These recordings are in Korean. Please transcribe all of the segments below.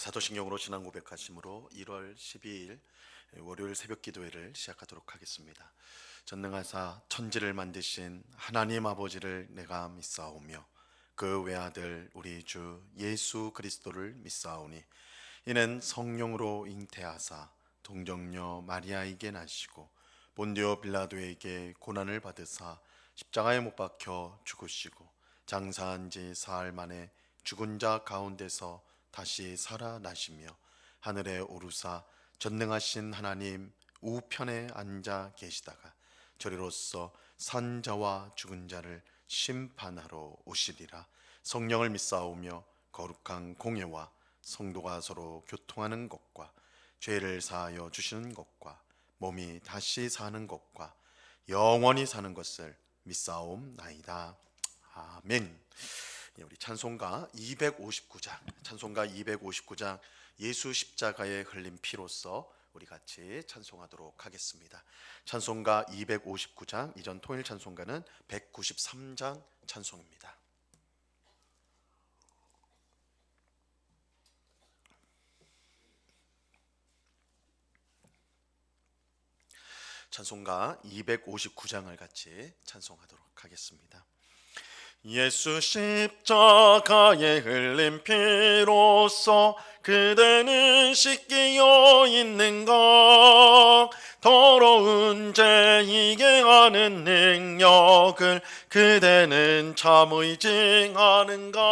사도신경으로 신앙 고백하심으로 1월 12일 월요일 새벽 기도회를 시작하도록 하겠습니다. 전능하사 천지를 만드신 하나님 아버지를 내가 믿사오며 그 외아들 우리 주 예수 그리스도를 믿사오니 이는 성령으로 잉태하사 동정녀 마리아에게 나시고 본디오 빌라도에게 고난을 받으사 십자가에 못 박혀 죽으시고 장사한 지 사흘 만에 죽은 자 가운데서 다시 살아나시며 하늘에 오르사 전능하신 하나님 우편에 앉아 계시다가 저리로서 산 자와 죽은 자를 심판하러 오시리라. 성령을 믿사오며 거룩한 공예와 성도가 서로 교통하는 것과 죄를 사하여 주시는 것과 몸이 다시 사는 것과 영원히 사는 것을 믿사옵나이다. 아멘. 우리 찬송가 259장 예수 십자가에 흘린 피로써 우리 같이 찬송하도록 하겠습니다. 찬송가 259장, 이전 통일 찬송가는 193장 찬송입니다. 찬송가 259장을 같이 찬송하도록 하겠습니다. 예수 십자가에 흘린 피로써 그대는 씻기어 있는가? 더러운 죄 이게 하는 능력을 그대는 참 의징하는가?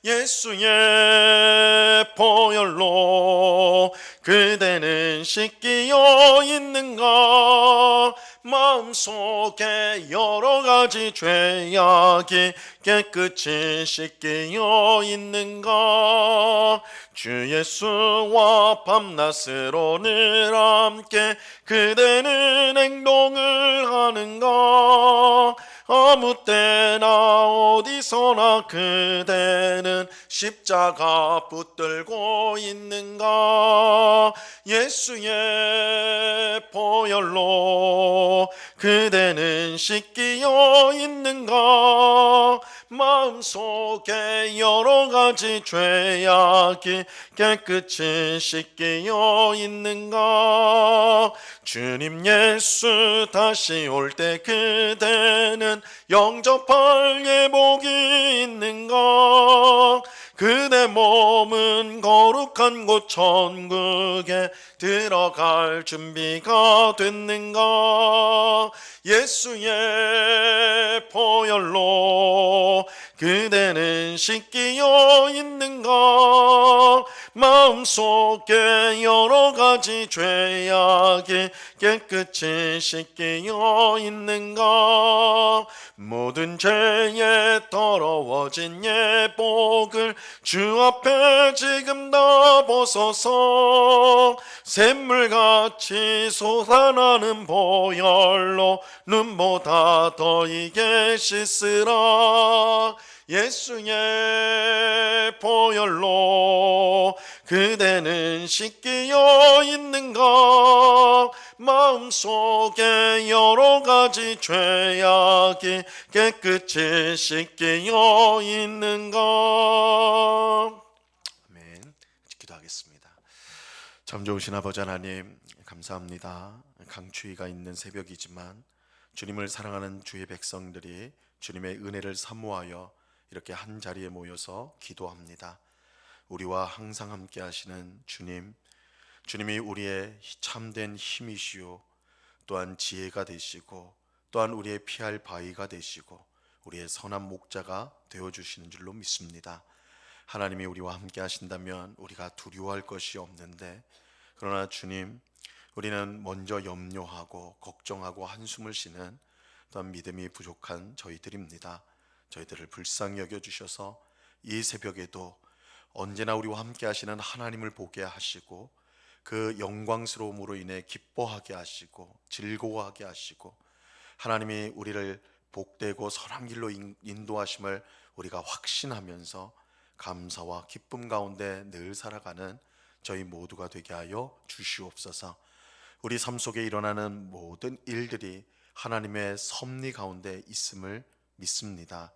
예수의 보혈로 그대는 씻기어 있는가? 마음속에 여러 가지 죄악이 깨끗이 씻기어 있는가? 주 예수와 밤낮으로 늘 함께 그대는 행동을 하는가? 아무 때나 어디서나 그대는 십자가 붙들고 있는가? 예수의 보혈로 그대는 씻기어 있는가? 마음속에 여러 가지 죄악이 깨끗이 씻기어 있는가? 주님 예수 다시 올 때 그대는 영접할 예복이 있는가? 그대 몸은 거룩한 곳 천국에 들어갈 준비가 됐는가? 예수의 보혈로 그대는 씻기어 있는가? 마음속에 여러 가지 죄악이 깨끗이 씻기어 있는가? 모든 죄에 더러워진 예복을 주 앞에 지금 다 벗어서 샘물같이 솟아나는 보혈로 눈보다 더 이게 씻으라. 예수의 보혈로 그대는 씻기어 있는가? 마음속에 여러 가지 죄악이 깨끗이 씻기어 있는가? 아멘. 기도하겠습니다. 참 좋으신 아버지 하나님, 감사합니다. 강추위가 있는 새벽이지만 주님을 사랑하는 주의 백성들이 주님의 은혜를 사모하여 이렇게 한 자리에 모여서 기도합니다. 우리와 항상 함께 하시는 주님, 주님이 우리의 참된 힘이시오, 또한 지혜가 되시고 또한 우리의 피할 바위가 되시고 우리의 선한 목자가 되어주시는 줄로 믿습니다. 하나님이 우리와 함께 하신다면 우리가 두려워할 것이 없는데, 그러나 주님, 우리는 먼저 염려하고 걱정하고 한숨을 쉬는 또한 믿음이 부족한 저희들입니다. 저희들을 불쌍히 여겨주셔서 이 새벽에도 언제나 우리와 함께 하시는 하나님을 보게 하시고 그 영광스러움으로 인해 기뻐하게 하시고 즐거워하게 하시고 하나님이 우리를 복되고 선한 길로 인도하심을 우리가 확신하면서 감사와 기쁨 가운데 늘 살아가는 저희 모두가 되게 하여 주시옵소서. 우리 삶 속에 일어나는 모든 일들이 하나님의 섭리 가운데 있음을 믿습니다.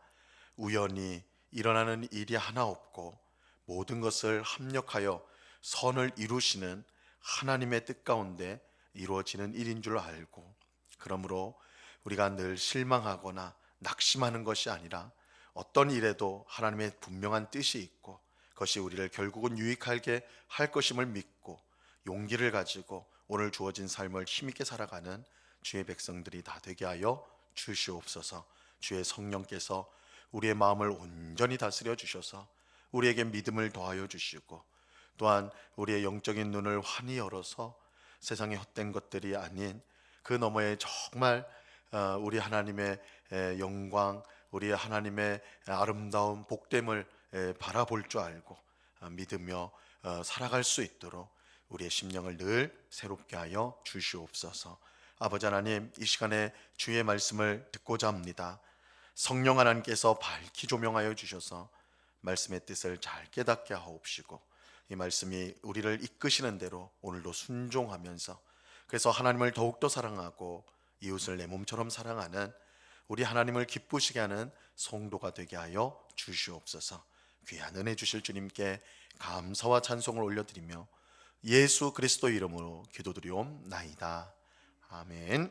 우연히 일어나는 일이 하나 없고 모든 것을 합력하여 선을 이루시는 하나님의 뜻 가운데 이루어지는 일인 줄 알고, 그러므로 우리가 늘 실망하거나 낙심하는 것이 아니라 어떤 일에도 하나님의 분명한 뜻이 있고 그것이 우리를 결국은 유익하게 할 것임을 믿고 용기를 가지고 오늘 주어진 삶을 힘있게 살아가는 주의 백성들이 다 되게 하여 주시옵소서. 주의 성령께서 우리의 마음을 온전히 다스려 주셔서 우리에게 믿음을 더하여 주시고, 또한 우리의 영적인 눈을 환히 열어서 세상의 헛된 것들이 아닌 그 너머에 정말 우리 하나님의 영광, 우리 하나님의 아름다운 복됨을 바라볼 줄 알고 믿으며 살아갈 수 있도록 우리의 심령을 늘 새롭게 하여 주시옵소서. 아버지 하나님, 이 시간에 주의 말씀을 듣고자 합니다. 성령 하나님께서 밝히 조명하여 주셔서 말씀의 뜻을 잘 깨닫게 하옵시고, 이 말씀이 우리를 이끄시는 대로 오늘도 순종하면서, 그래서 하나님을 더욱더 사랑하고 이웃을 내 몸처럼 사랑하는 우리 하나님을 기쁘시게 하는 성도가 되게 하여 주시옵소서. 귀한 은혜 주실 주님께 감사와 찬송을 올려드리며 예수 그리스도 이름으로 기도드리옵나이다. 아멘.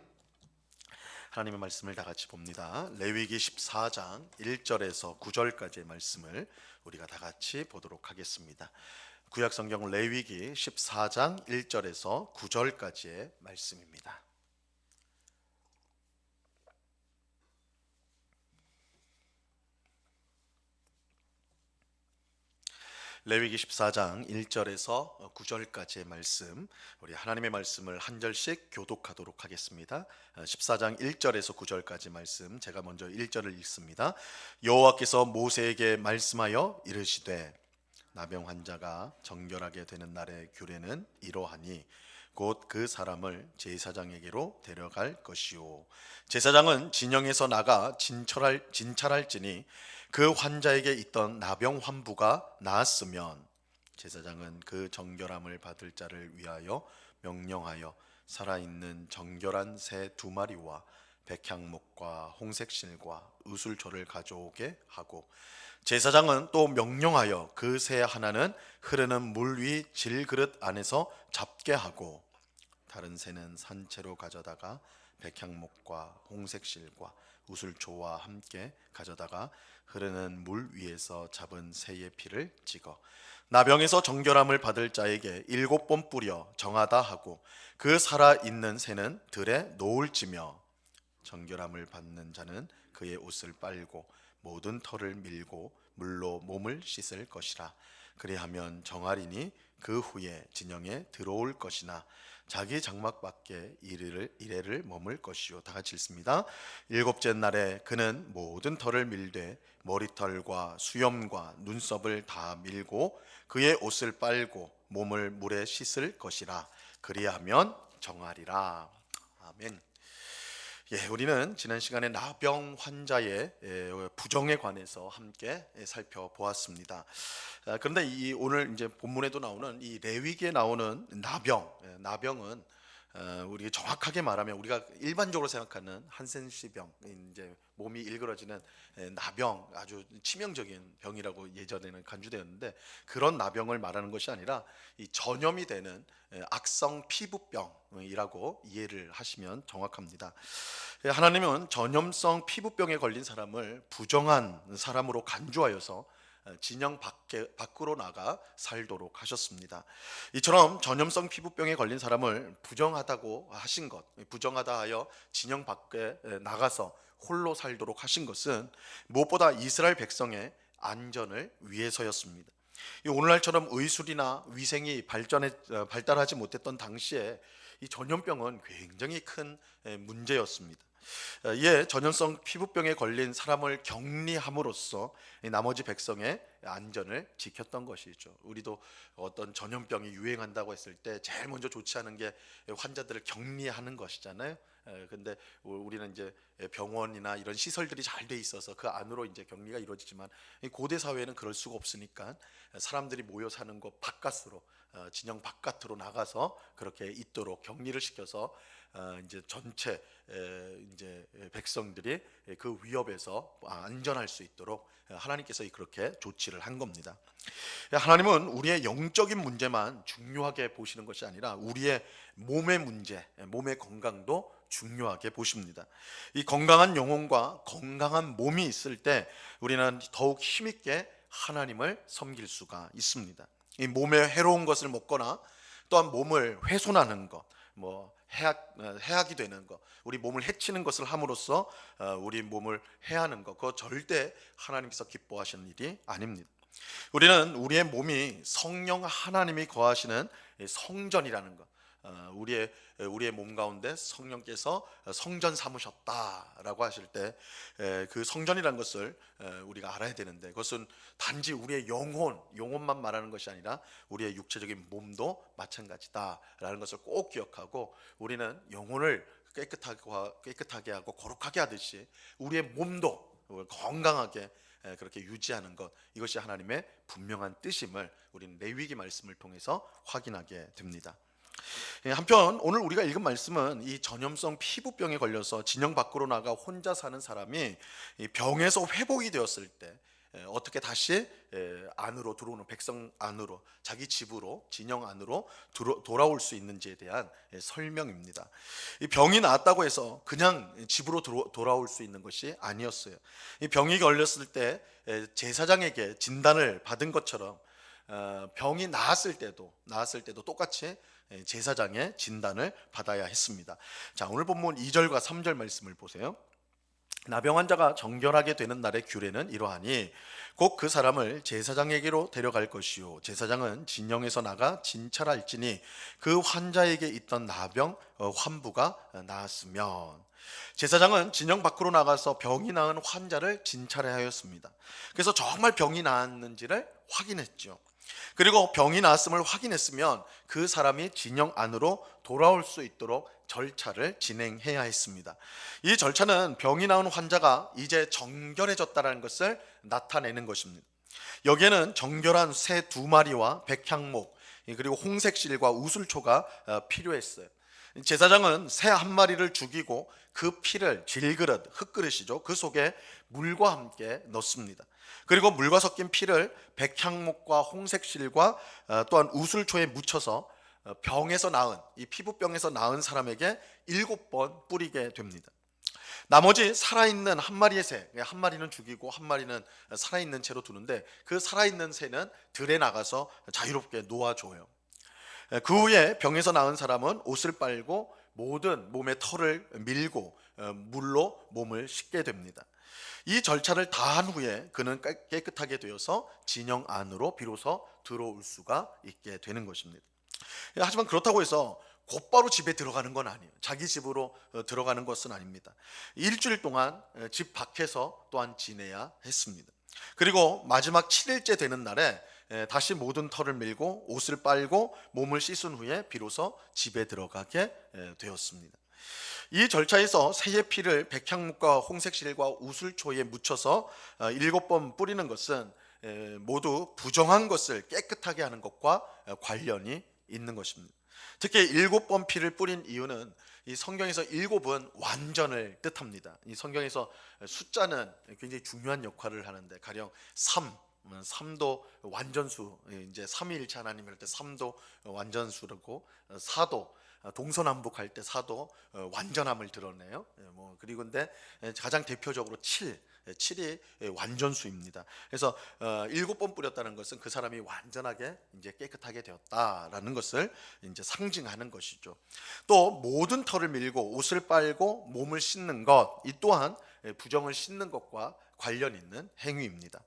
하나님의 말씀을 다 같이 봅니다. 레위기 14장 1절에서 9절까지의 말씀을 우리가 다 같이 보도록 하겠습니다. 구약 성경 레위기 14장 1절에서 9절까지의 말씀입니다. 레위기 14장 1절에서 9절까지의 말씀, 우리 하나님의 말씀을 한 절씩 교독하도록 하겠습니다. 14장 1절에서 9절까지 말씀, 제가 먼저 1절을 읽습니다. 여호와께서 모세에게 말씀하여 이르시되, 나병 환자가 정결하게 되는 날의 규례는 이러하니 곧 그 사람을 제사장에게로 데려갈 것이요, 제사장은 진영에서 나가 진찰할지니 그 환자에게 있던 나병 환부가 나았으면 제사장은 그 정결함을 받을 자를 위하여 명령하여 살아있는 정결한 새 2마리와 백향목과 홍색실과 의술초를 가져오게 하고, 제사장은 또 명령하여 그 새 하나는 흐르는 물 위 질그릇 안에서 잡게 하고, 다른 새는 산채로 가져다가 백향목과 홍색실과 우슬초와 함께 가져다가 흐르는 물 위에서 잡은 새의 피를 찍어 나병에서 정결함을 받을 자에게 7번 뿌려 정하다 하고, 그 살아있는 새는 들에 놓을지며, 정결함을 받는 자는 그의 옷을 빨고 모든 털을 밀고 물로 몸을 씻을 것이라. 그리하면 정하리니 그 후에 진영에 들어올 것이나 자기 장막 밖에 이래를 머물 것이요. 다 같이 읽습니다. 7째 날에 그는 모든 털을 밀되 머리털과 수염과 눈썹을 다 밀고 그의 옷을 빨고 몸을 물에 씻을 것이라. 그리하면 정하리라. 아멘. 우리는 지난 시간에 나병 환자의 부정에 관해서 함께 살펴보았습니다. 그런데 오늘 이제 본문에도 나오는 이 레위기에 나오는 나병은 우리가 정확하게 말하면 우리가 일반적으로 생각하는 한센시병, 이제 몸이 일그러지는 나병, 아주 치명적인 병이라고 예전에는 간주되었는데, 그런 나병을 말하는 것이 아니라 이 전염이 되는 악성 피부병이라고 이해를 하시면 정확합니다. 하나님은 전염성 피부병에 걸린 사람을 부정한 사람으로 간주하여서 진영 밖으로 나가 살도록 하셨습니다. 이처럼 전염성 피부병에 걸린 사람을 부정하다고 하신 것, 부정하다 하여 진영 밖에 나가서 홀로 살도록 하신 것은 무엇보다 이스라엘 백성의 안전을 위해서였습니다. 오늘날처럼 의술이나 위생이 발달하지 못했던 당시에 이 전염병은 굉장히 큰 문제였습니다. 이에 전염성 피부병에 걸린 사람을 격리함으로써 나머지 백성의 안전을 지켰던 것이죠. 우리도 어떤 전염병이 유행한다고 했을 때 제일 먼저 좋지 않은 게 환자들을 격리하는 것이잖아요. 근데 우리는 이제 병원이나 이런 시설들이 잘 돼 있어서 그 안으로 이제 격리가 이루어지지만 이 고대 사회는 그럴 수가 없으니까 사람들이 모여 사는 곳 바깥으로, 진영 바깥으로 나가서 그렇게 있도록 격리를 시켜서 이제 전체 이제 백성들이 그 위협에서 안전할 수 있도록 하나님께서 그렇게 조치를 한 겁니다. 하나님은 우리의 영적인 문제만 중요하게 보시는 것이 아니라 우리의 몸의 문제, 몸의 건강도 중요하게 보십니다. 이 건강한 영혼과 건강한 몸이 있을 때 우리는 더욱 힘있게 하나님을 섬길 수가 있습니다. 이 몸에 해로운 것을 먹거나 또한 몸을 훼손하는 것, 해악이 되는 것, 우리 몸을 해치는 것을 함으로써 우리 몸을 해하는 것, 그거 절대 하나님께서 기뻐하시는 일이 아닙니다. 우리는 우리의 몸이 성령 하나님이 거하시는 성전이라는 것, 우리의 몸 가운데 성령께서 성전 삼으셨다라고 하실 때 그 성전이라는 것을 우리가 알아야 되는데, 그것은 단지 우리의 영혼만 말하는 것이 아니라 우리의 육체적인 몸도 마찬가지다라는 것을 꼭 기억하고, 우리는 영혼을 깨끗하게 하고 거룩하게 하듯이 우리의 몸도 건강하게 그렇게 유지하는 것, 이것이 하나님의 분명한 뜻임을 우리는 레위기 말씀을 통해서 확인하게 됩니다. 한편 오늘 우리가 읽은 말씀은 이 전염성 피부병에 걸려서 진영 밖으로 나가 혼자 사는 사람이 이 병에서 회복이 되었을 때 어떻게 다시 안으로 들어오는, 백성 안으로, 자기 집으로, 진영 안으로 돌아올 수 있는지에 대한 설명입니다. 이 병이 나았다고 해서 그냥 집으로 돌아올 수 있는 것이 아니었어요. 이 병이 걸렸을 때 제사장에게 진단을 받은 것처럼 병이 나았을 때도 똑같이 제사장의 진단을 받아야 했습니다. 자, 오늘 본문 2절과 3절 말씀을 보세요. 나병 환자가 정결하게 되는 날의 규례는 이러하니 곧 그 사람을 제사장에게로 데려갈 것이요 제사장은 진영에서 나가 진찰할지니 그 환자에게 있던 나병 환부가 나았으면. 제사장은 진영 밖으로 나가서 병이 나은 환자를 진찰해야 하였습니다. 그래서 정말 병이 나았는지를 확인했죠. 그리고 병이 나았음을 확인했으면 그 사람이 진영 안으로 돌아올 수 있도록 절차를 진행해야 했습니다. 이 절차는 병이 나온 환자가 이제 정결해졌다는 것을 나타내는 것입니다. 여기에는 정결한 새 2마리와 백향목, 그리고 홍색실과 우슬초가 필요했어요. 제사장은 새 1마리를 죽이고 그 피를 질그릇, 흙그릇이죠, 그 속에 물과 함께 넣습니다. 그리고 물과 섞인 피를 백향목과 홍색실과 또한 우슬초에 묻혀서 병에서 나은, 이 피부병에서 나은 사람에게 7번 뿌리게 됩니다. 나머지 살아있는 1마리의 새, 1마리는 죽이고 1마리는 살아있는 채로 두는데, 그 살아있는 새는 들에 나가서 자유롭게 놓아줘요. 그 후에 병에서 나은 사람은 옷을 빨고 모든 몸의 털을 밀고 물로 몸을 씻게 됩니다. 이 절차를 다 한 후에 그는 깨끗하게 되어서 진영 안으로 비로소 들어올 수가 있게 되는 것입니다. 하지만 그렇다고 해서 곧바로 집에 들어가는 건 아니에요. 자기 집으로 들어가는 것은 아닙니다. 일주일 동안 집 밖에서 또한 지내야 했습니다. 그리고 마지막 7일째 되는 날에 다시 모든 털을 밀고 옷을 빨고 몸을 씻은 후에 비로소 집에 들어가게 되었습니다. 이 절차에서 새의 피를 백향목과 홍색실과 우슬초에 묻혀서 7번 뿌리는 것은 모두 부정한 것을 깨끗하게 하는 것과 관련이 있는 것입니다. 특히 7번 피를 뿌린 이유는 이 성경에서 7은 완전을 뜻합니다. 이 성경에서 숫자는 굉장히 중요한 역할을 하는데, 가령 3도 완전수, 이제 삼위일체 하나님 할 때 3도 완전수라고, 4도 동서남북 할 때 4도 완전함을 드러내요. 그리고 근데 가장 대표적으로 7이 완전수입니다. 그래서 7번 뿌렸다는 것은 그 사람이 완전하게 이제 깨끗하게 되었다라는 것을 이제 상징하는 것이죠. 또 모든 털을 밀고 옷을 빨고 몸을 씻는 것, 이 또한 부정을 씻는 것과 관련 있는 행위입니다.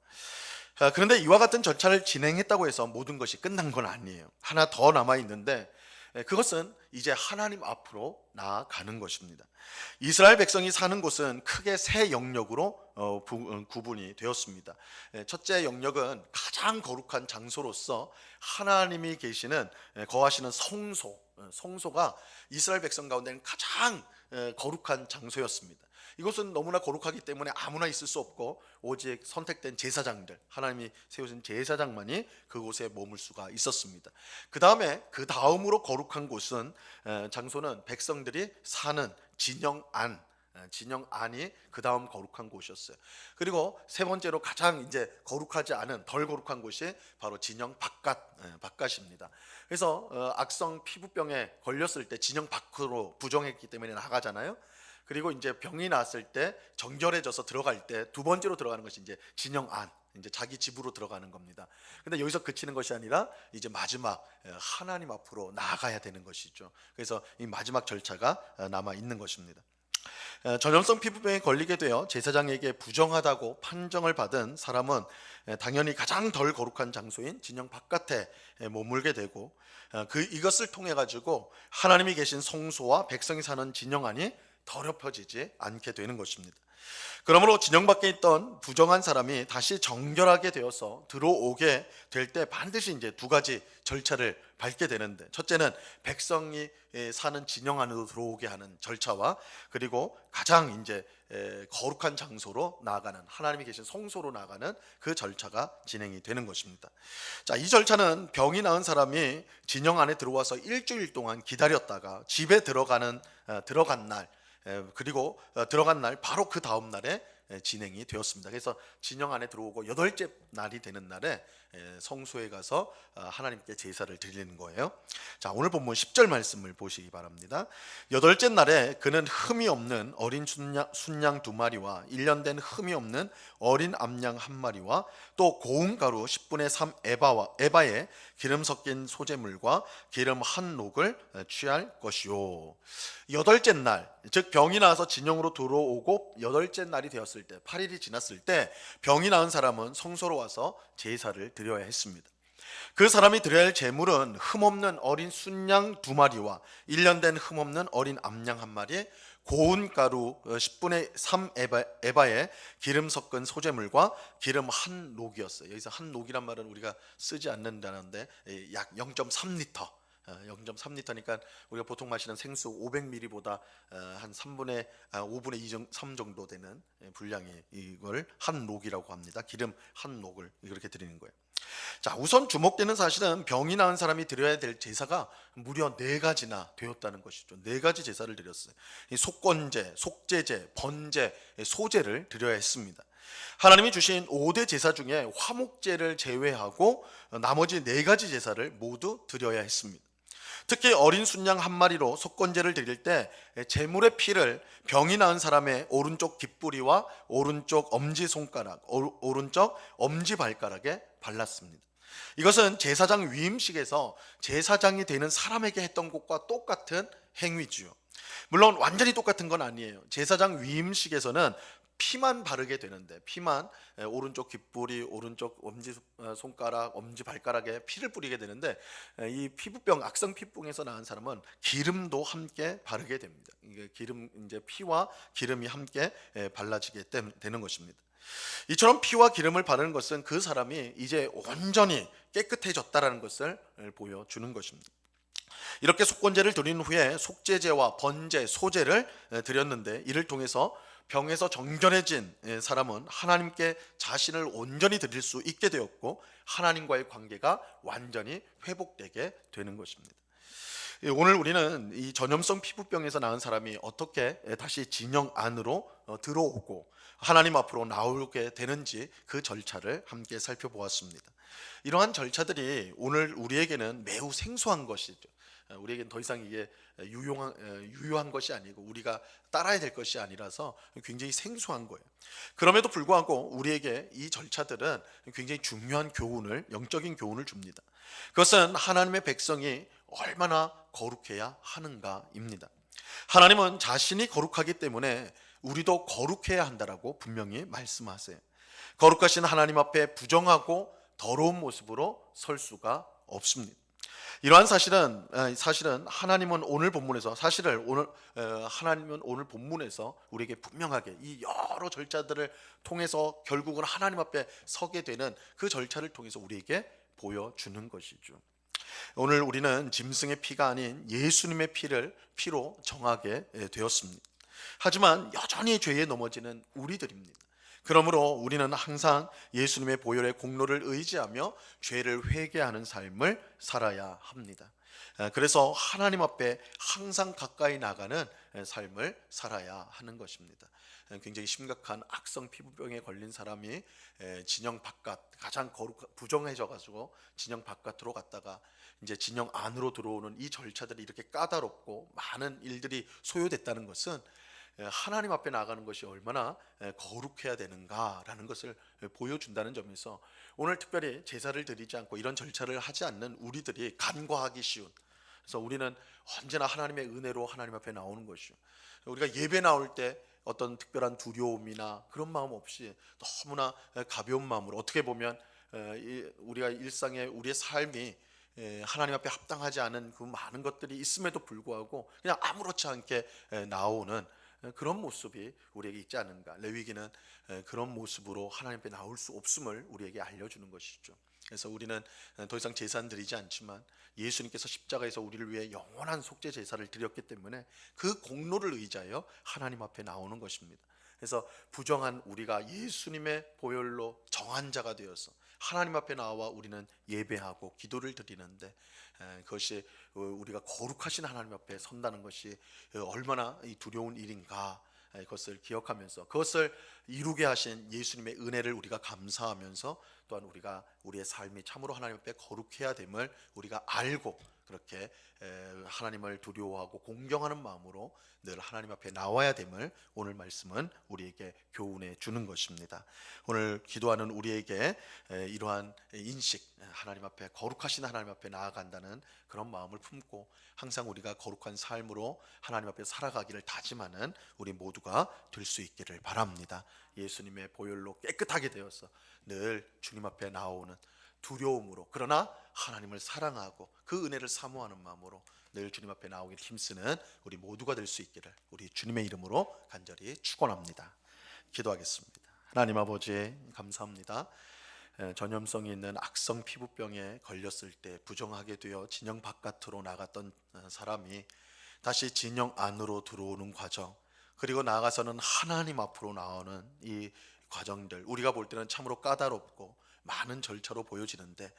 그런데 이와 같은 절차를 진행했다고 해서 모든 것이 끝난 건 아니에요. 하나 더 남아 있는데, 그것은 이제 하나님 앞으로 나아가는 것입니다. 이스라엘 백성이 사는 곳은 크게 세 영역으로 구분이 되었습니다. 첫째 영역은 가장 거룩한 장소로서 하나님이 계시는, 거하시는 성소가 이스라엘 백성 가운데는 가장 거룩한 장소였습니다. 이곳은 너무나 거룩하기 때문에 아무나 있을 수 없고 오직 선택된 제사장들, 하나님이 세우신 제사장만이 그곳에 머물 수가 있었습니다. 그 다음으로 거룩한 곳은 장소는 백성들이 사는 진영 안이 그 다음 거룩한 곳이었어요. 그리고 세 번째로 가장 이제 거룩하지 않은 덜 거룩한 곳이 바로 진영 바깥입니다. 그래서 악성 피부병에 걸렸을 때 진영 밖으로 부정했기 때문에 나가잖아요. 그리고 이제 병이 났을 때 정결해져서 들어갈 때 두 번째로 들어가는 것이 이제 진영 안, 이제 자기 집으로 들어가는 겁니다. 근데 여기서 그치는 것이 아니라 이제 마지막 하나님 앞으로 나아가야 되는 것이죠. 그래서 이 마지막 절차가 남아 있는 것입니다. 전염성 피부병에 걸리게 되어 제사장에게 부정하다고 판정을 받은 사람은 당연히 가장 덜 거룩한 장소인 진영 바깥에 머물게 되고, 이것을 통해 가지고 하나님이 계신 성소와 백성이 사는 진영 안이 더럽혀지지 않게 되는 것입니다. 그러므로 진영 밖에 있던 부정한 사람이 다시 정결하게 되어서 들어오게 될 때 반드시 이제 두 가지 절차를 밟게 되는데, 첫째는 백성이 사는 진영 안으로 들어오게 하는 절차와, 그리고 가장 이제 거룩한 장소로 나아가는, 하나님이 계신 성소로 나아가는 그 절차가 진행이 되는 것입니다. 자, 이 절차는 병이 나은 사람이 진영 안에 들어와서 일주일 동안 기다렸다가 집에 들어간 날, 그리고 들어간 날 바로 그 다음 날에 진행이 되었습니다. 그래서 진영 안에 들어오고 여덟째 날이 되는 날에 성소에 가서 하나님께 제사를 드리는 거예요. 자, 오늘 본문 10절 말씀을 보시기 바랍니다. 여덟째 날에 그는 흠이 없는 어린 순양 2마리와 1년 된 흠이 없는 어린 암양 1마리와 또 고운 가루 10분의 3 에바에 기름 섞인 소재물과 기름 한 녹을 취할 것이요. 여덟째 날, 즉 병이 나서 진영으로 들어오고 여덟째 날이 되었을 때, 8일이 지났을 때 병이 나은 사람은 성소로 와서 제사를 드려야 했습니다. 그 사람이 드려야 할 제물은 흠없는 어린 순양 2마리와 1년 된 흠없는 어린 암양 1마리, 고운 가루 10분의 3 에바에 기름 섞은 소재물과 기름 한 녹이었어요. 여기서 한 녹이란 말은 우리가 쓰지 않는다는데 약 0.3리터, 0.3리터니까 우리가 보통 마시는 생수 500ml보다 한 5분의 3 정도 되는 분량이, 이걸 한 녹이라고 합니다. 기름 한 녹을 이렇게 드리는 거예요. 자, 우선 주목되는 사실은 병이 나은 사람이 드려야 될 제사가 무려 4가지나 되었다는 것이죠. 4가지 제사를 드렸어요. 속건제, 속제제, 번제, 소제를 드려야 했습니다. 하나님이 주신 5대 제사 중에 화목제를 제외하고 나머지 4가지 제사를 모두 드려야 했습니다. 특히 어린 순양 1마리로 속건제를 드릴 때 제물의 피를 병이 나은 사람의 오른쪽 귓부리와 오른쪽 엄지손가락, 오른쪽 엄지발가락에 발랐습니다. 이것은 제사장 위임식에서 제사장이 되는 사람에게 했던 것과 똑같은 행위지요. 물론 완전히 똑같은 건 아니에요. 제사장 위임식에서는 피만 바르게 되는데, 피만 오른쪽 귓불이, 오른쪽 엄지 손가락, 엄지 발가락에 피를 뿌리게 되는데, 이 피부병, 악성 피부병에서 나은 사람은 기름도 함께 바르게 됩니다. 이게 기름, 이제 피와 기름이 함께 발라지게 되는 것입니다. 이처럼 피와 기름을 바르는 것은 그 사람이 이제 온전히 깨끗해졌다라는 것을 보여주는 것입니다. 이렇게 속건제를 드린 후에 속제제와 번제, 소제를 드렸는데, 이를 통해서 병에서 정결해진 사람은 하나님께 자신을 온전히 드릴 수 있게 되었고, 하나님과의 관계가 완전히 회복되게 되는 것입니다. 오늘 우리는 이 전염성 피부병에서 나은 사람이 어떻게 다시 진영 안으로 들어오고 하나님 앞으로 나오게 되는지, 그 절차를 함께 살펴보았습니다. 이러한 절차들이 오늘 우리에게는 매우 생소한 것이죠. 우리에게는 더 이상 이게 유효한 것이 아니고 우리가 따라야 될 것이 아니라서 굉장히 생소한 거예요. 그럼에도 불구하고 우리에게 이 절차들은 굉장히 중요한 교훈을, 영적인 교훈을 줍니다. 그것은 하나님의 백성이 얼마나 거룩해야 하는가입니다. 하나님은 자신이 거룩하기 때문에 우리도 거룩해야 한다라고 분명히 말씀하세요. 거룩하신 하나님 앞에 부정하고 더러운 모습으로 설 수가 없습니다. 이러한 사실은 하나님은 오늘 본문에서 우리에게 분명하게 이 여러 절차들을 통해서 결국은 하나님 앞에 서게 되는 그 절차를 통해서 우리에게 보여주는 것이죠. 오늘 우리는 짐승의 피가 아닌 예수님의 피로 정하게 되었습니다. 하지만 여전히 죄에 넘어지는 우리들입니다. 그러므로 우리는 항상 예수님의 보혈의 공로를 의지하며 죄를 회개하는 삶을 살아야 합니다. 그래서 하나님 앞에 항상 가까이 나가는 삶을 살아야 하는 것입니다. 굉장히 심각한 악성 피부병에 걸린 사람이 진영 바깥, 가장 부정해져 가지고 진영 바깥으로 갔다가 이제 진영 안으로 들어오는 이 절차들이 이렇게 까다롭고 많은 일들이 소요됐다는 것은 하나님 앞에 나가는 것이 얼마나 거룩해야 되는가라는 것을 보여준다는 점에서 오늘 특별히 제사를 드리지 않고 이런 절차를 하지 않는 우리들이 간과하기 쉬운, 그래서 우리는 언제나 하나님의 은혜로 하나님 앞에 나오는 것이요, 우리가 예배 나올 때 어떤 특별한 두려움이나 그런 마음 없이 너무나 가벼운 마음으로, 어떻게 보면 우리가 일상의 우리의 삶이 하나님 앞에 합당하지 않은 그 많은 것들이 있음에도 불구하고 그냥 아무렇지 않게 나오는 그런 모습이 우리에게 있지 않은가. 레위기는 그런 모습으로 하나님 앞에 나올 수 없음을 우리에게 알려주는 것이죠. 그래서 우리는 더 이상 제사는 드리지 않지만 예수님께서 십자가에서 우리를 위해 영원한 속죄 제사를 드렸기 때문에 그 공로를 의지하여 하나님 앞에 나오는 것입니다. 그래서 부정한 우리가 예수님의 보혈로 정한 자가 되어서 하나님 앞에 나와 우리는 예배하고 기도를 드리는데, 그것이 우리가 거룩하신 하나님 앞에 선다는 것이 얼마나 두려운 일인가, 그것을 기억하면서 그것을 이루게 하신 예수님의 은혜를 우리가 감사하면서 또한 우리가 우리의 삶이 참으로 하나님 앞에 거룩해야 됨을 우리가 알고 그렇게 하나님을 두려워하고 공경하는 마음으로 늘 하나님 앞에 나와야 됨을 오늘 말씀은 우리에게 교훈해 주는 것입니다. 오늘 기도하는 우리에게 이러한 인식, 하나님 앞에 거룩하신 하나님 앞에 나아간다는 그런 마음을 품고 항상 우리가 거룩한 삶으로 하나님 앞에 살아가기를 다짐하는 우리 모두가 될 수 있기를 바랍니다. 예수님의 보혈로 깨끗하게 되어서 늘 주님 앞에 나오는 두려움으로, 그러나 하나님을 사랑하고 그 은혜를 사모하는 마음으로 늘 주님 앞에 나오길 힘쓰는 우리 모두가 될 수 있기를 우리 주님의 이름으로 간절히 축원합니다. 기도하겠습니다. 하나님 아버지, 감사합니다. 전염성이 있는 악성 피부병에 걸렸을 때 부정하게 되어 진영 바깥으로 나갔던 사람이 다시 진영 안으로 들어오는 과정, 그리고 나아가서는 하나님 앞으로 나오는 이 과정들, 우리가 볼 때는 참으로 까다롭고 많은 절차로 보여지는데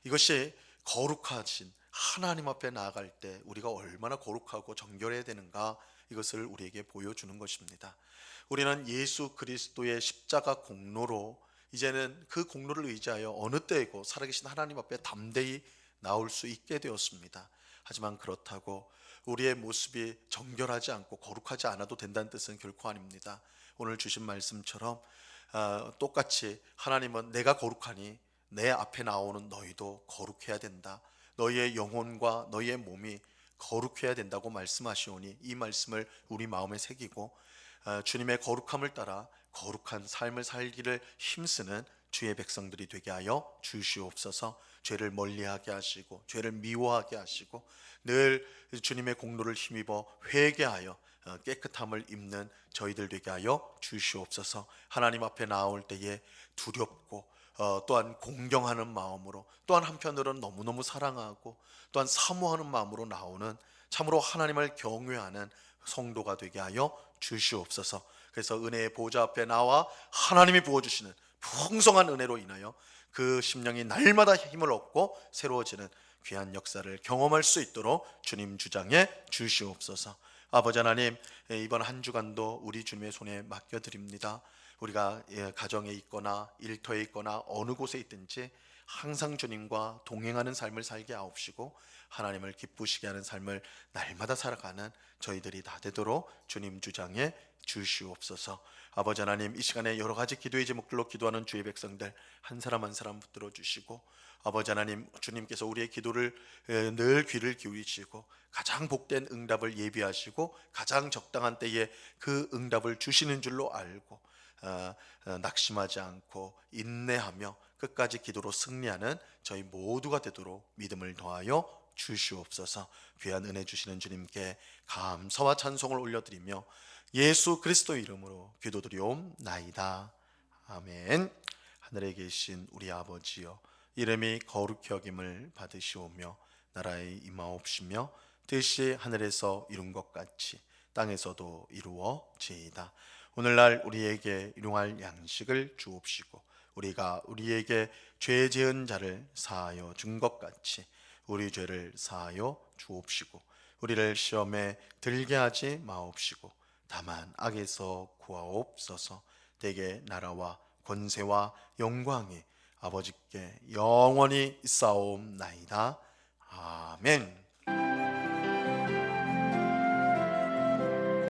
이것이 거룩하신 하나님 앞에 나아갈 때 우리가 얼마나 거룩하고 정결해야 되는가, 이것을 우리에게 보여주는 것입니다. 우리는 예수 그리스도의 십자가 공로로 이제는 그 공로를 의지하여 어느 때이고 살아계신 하나님 앞에 담대히 나올 수 있게 되었습니다. 하지만 그렇다고 우리의 모습이 정결하지 않고 거룩하지 않아도 된다는 뜻은 결코 아닙니다. 오늘 주신 말씀처럼 똑같이 하나님은 내가 거룩하니 내 앞에 나오는 너희도 거룩해야 된다, 너희의 영혼과 너희의 몸이 거룩해야 된다고 말씀하시오니 이 말씀을 우리 마음에 새기고 주님의 거룩함을 따라 거룩한 삶을 살기를 힘쓰는 주의 백성들이 되게 하여 주시옵소서. 죄를 멀리하게 하시고 죄를 미워하게 하시고 늘 주님의 공로를 힘입어 회개하여 깨끗함을 입는 저희들 되게 하여 주시옵소서. 하나님 앞에 나올 때에 두렵고 또한 공경하는 마음으로, 또한 한편으로는 너무너무 사랑하고 또한 사모하는 마음으로 나오는 참으로 하나님을 경외하는 성도가 되게 하여 주시옵소서. 그래서 은혜의 보좌 앞에 나와 하나님이 부어주시는 풍성한 은혜로 인하여 그 심령이 날마다 힘을 얻고 새로워지는 귀한 역사를 경험할 수 있도록 주님 주장해 주시옵소서. 아버지 하나님, 이번 한 주간도 우리 주님의 손에 맡겨드립니다. 우리가 가정에 있거나 일터에 있거나 어느 곳에 있든지 항상 주님과 동행하는 삶을 살게 하옵시고 하나님을 기쁘시게 하는 삶을 날마다 살아가는 저희들이 다 되도록 주님 주장해 주시옵소서. 아버지 하나님, 이 시간에 여러 가지 기도의 제목들로 기도하는 주의 백성들 한 사람 한 사람 붙들어 주시고, 아버지 하나님, 주님께서 우리의 기도를 늘 귀를 기울이시고 가장 복된 응답을 예비하시고 가장 적당한 때에 그 응답을 주시는 줄로 알고 낙심하지 않고 인내하며 끝까지 기도로 승리하는 저희 모두가 되도록 믿음을 더하여 주시옵소서. 귀한 은혜 주시는 주님께 감사와 찬송을 올려드리며 예수 그리스도 이름으로 기도드리옵나이다. 아멘. 하늘에 계신 우리 아버지여, 이름이 거룩히 여김을 받으시오며 나라의 임하옵시며 뜻이 하늘에서 이룬 것 같이 땅에서도 이루어지이다. 오늘날 우리에게 일용할 양식을 주옵시고 우리가 우리에게 죄 지은 자를 사하여 준 것 같이 우리 죄를 사하여 주옵시고 우리를 시험에 들게 하지 마옵시고 다만 악에서 구하옵소서. 대개 나라와 권세와 영광이 아버지께 영원히 있사옵나이다. 아멘.